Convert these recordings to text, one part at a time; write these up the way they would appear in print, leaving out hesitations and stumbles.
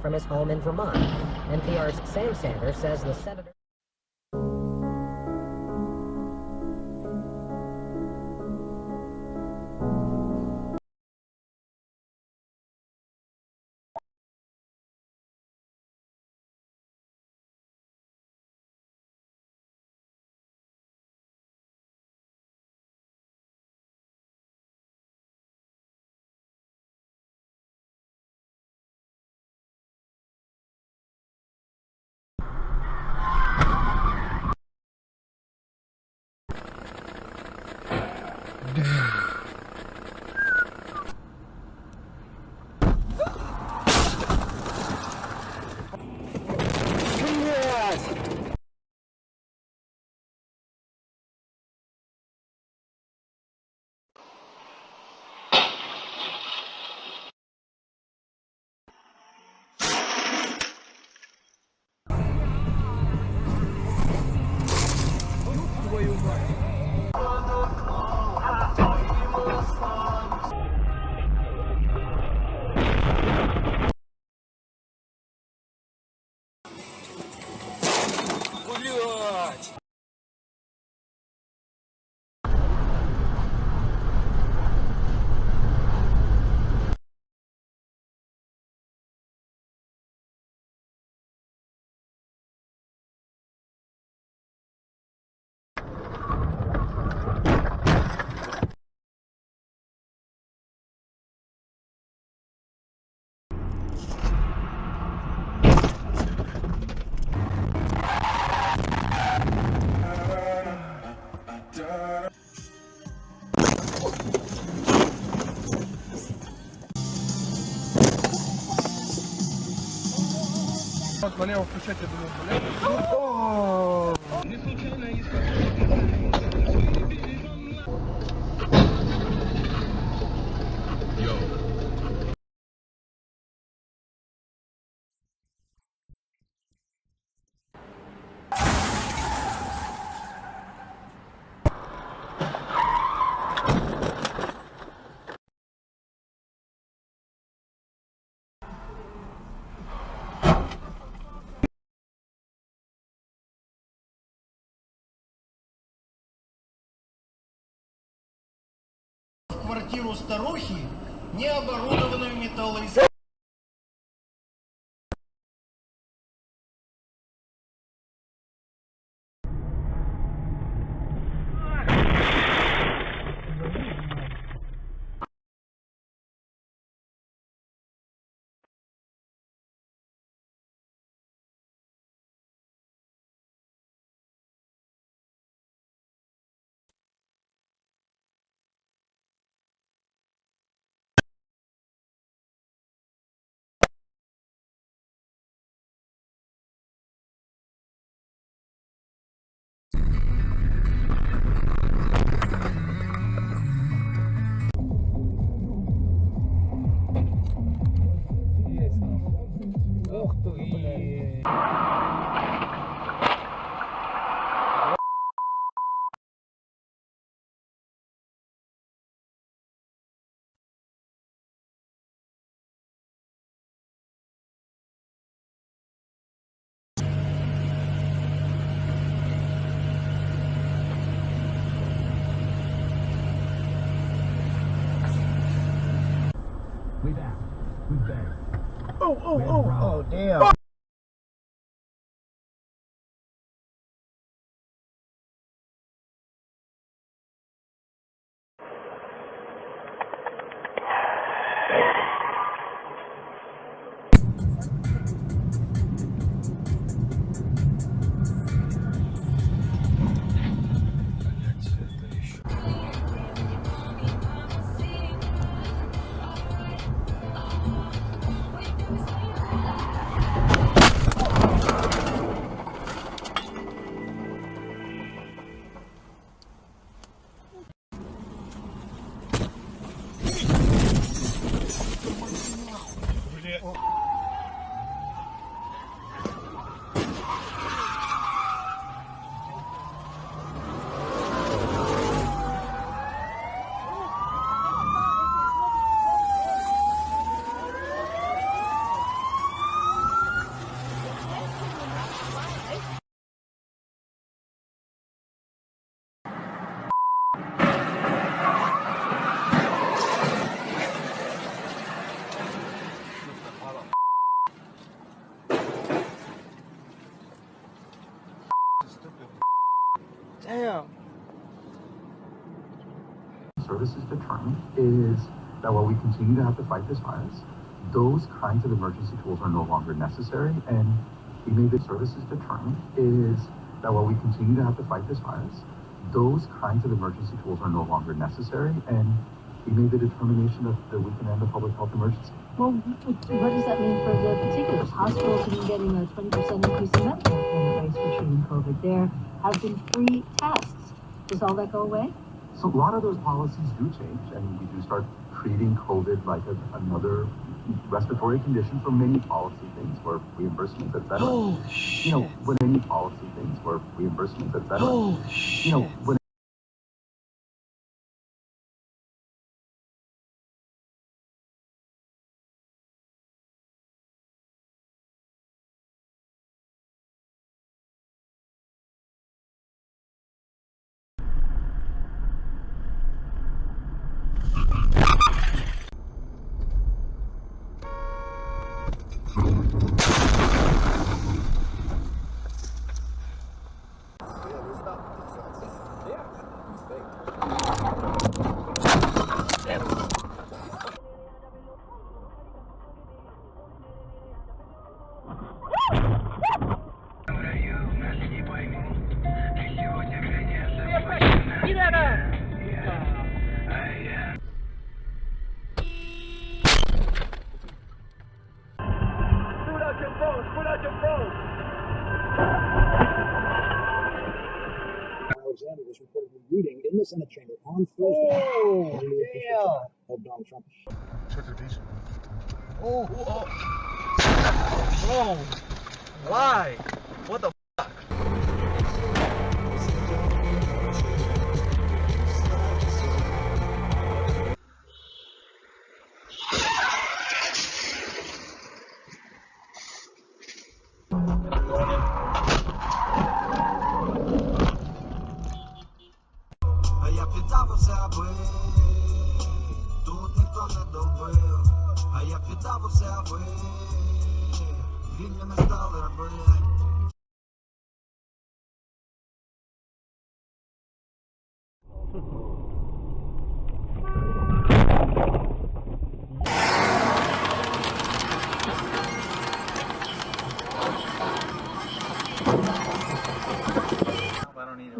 from his home in Vermont. NPR's Sam Sanders says the senator... Налево включать, я думаю, не случайно квартиру старухи, не оборудованную металлоискателем. Ух ты! We back. We back. Oh, damn. Damn. Services determined is that while we continue to have to fight this virus, those kinds of emergency tools are no longer necessary. And we made the services determined is that while we continue to have to fight this virus, those kinds of emergency tools are no longer necessary. And we made the determination that we can end the public health emergency. Well, what does that mean for the particulars? Hospitals have been getting a 20% increase in medical payment rates for treating COVID. There have been free tests. Does all that go away? So a lot of those policies do change, and we do start treating COVID like another respiratory condition for many policy things where reimbursements, et cetera. Holy shit. You know, when any policy things where reimbursements, et cetera. Holy shit. You know, when Alexander was reportedly reading in the Senate chamber on Thursday. Oh, damn. Of Donald Trump. Oh, whoa. Whoa. Why? What the fuck? А я піддався би, тут ніхто не добив. А я піддався би, він мене стали робити.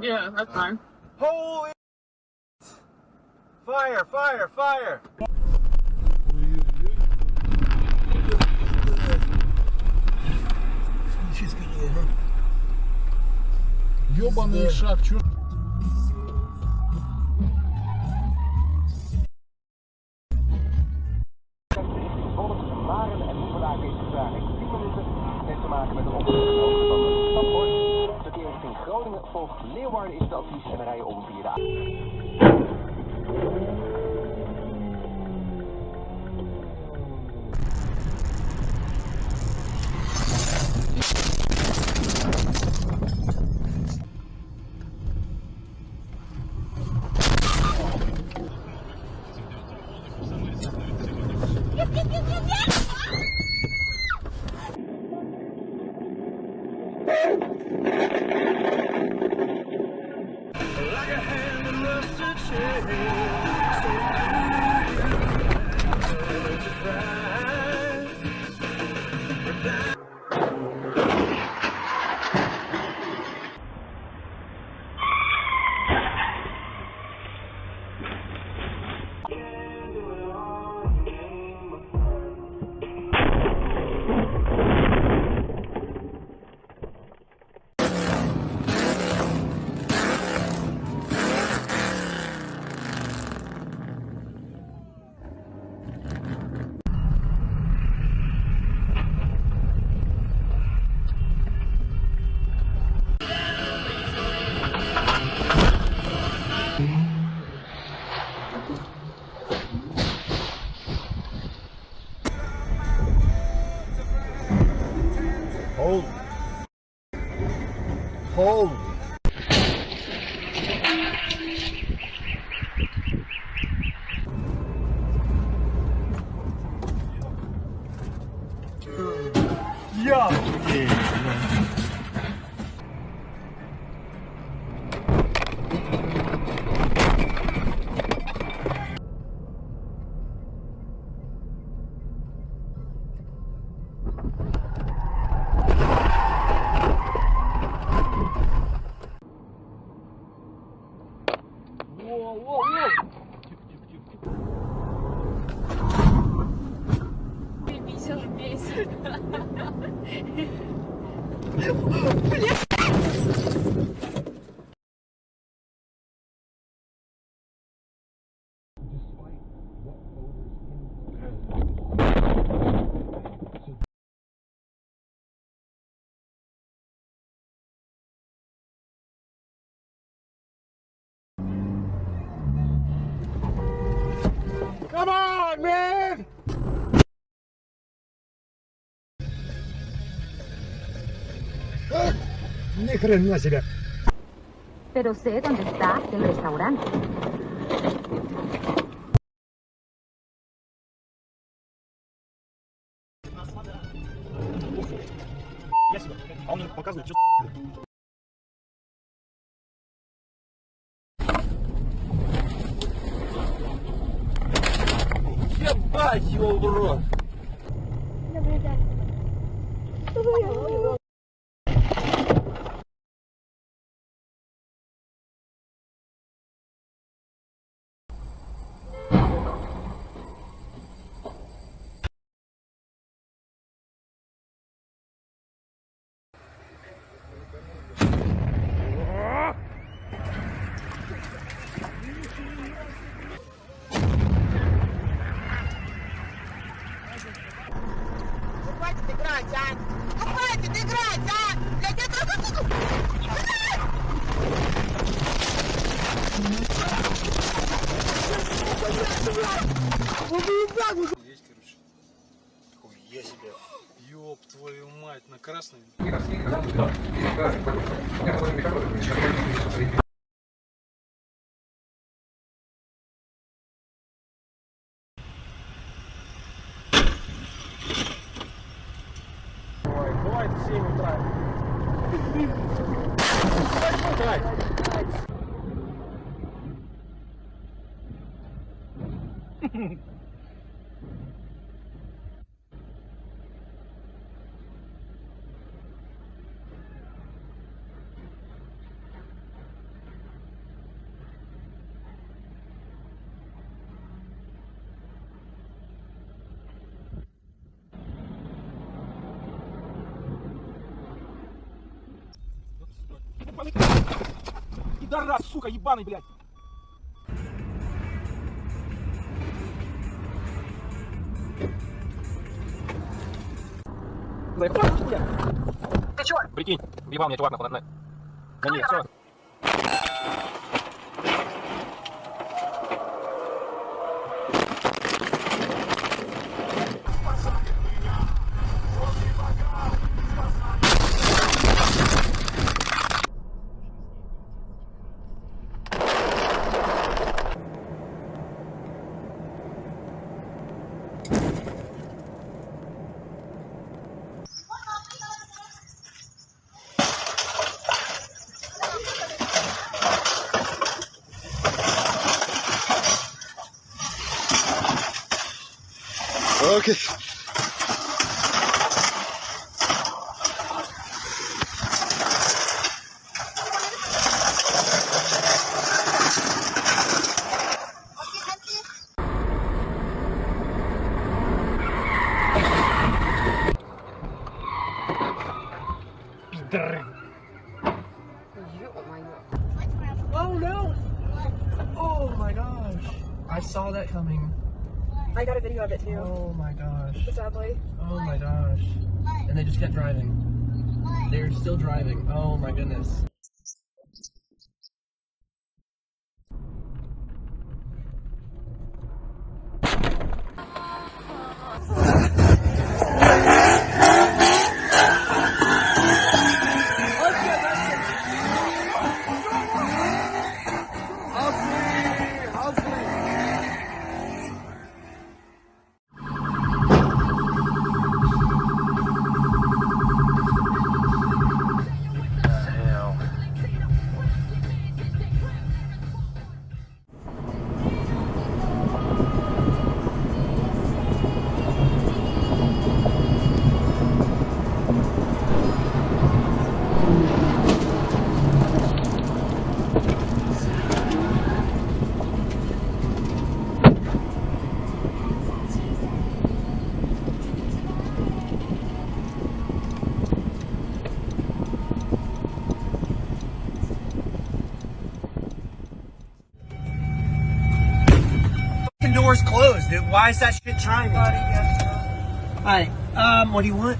Yeah, that's fine. Holy fire, fire, fire. Ёбаный шаг, чё? Maren en Hoevelaak is vertraging 10 minuten. Het heeft te maken met de opmerking van de Staphorst. Verkeer richting Groningen volgt Leeuwarden is het advies en rijden om 4 dagen. Holy. Yeah. Come on, man! Ni хрена себе. Pero sé dónde está el restaurante. Я себя. А он мне показывает, что... Ебать его в рот! Хватит играть, а! Ну хватит играть, а! Блядь, я тоже буду! Есть, короче. Хуя себе. Ёб твою мать, на красный. Бывает в 7 утра. Пидорас, сука, ебаный, блядь! Ты чё? Прикинь, въебал мне чувак нахуй на ней, всё. Окей. Пидоры. Oh no! Oh my gosh. I saw that coming. I got a video of it too. Oh my gosh. Sadly. Oh my gosh. And they just kept driving. They're still driving. Oh my goodness. Hell. Why is that shit trying me? Hi, what do you want?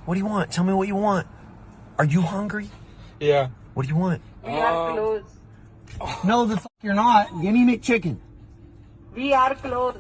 What do you want? Tell me what you want. Are you hungry? Yeah. What do you want? We are closed. No, the fuck you're not. Give me McChicken. We are closed.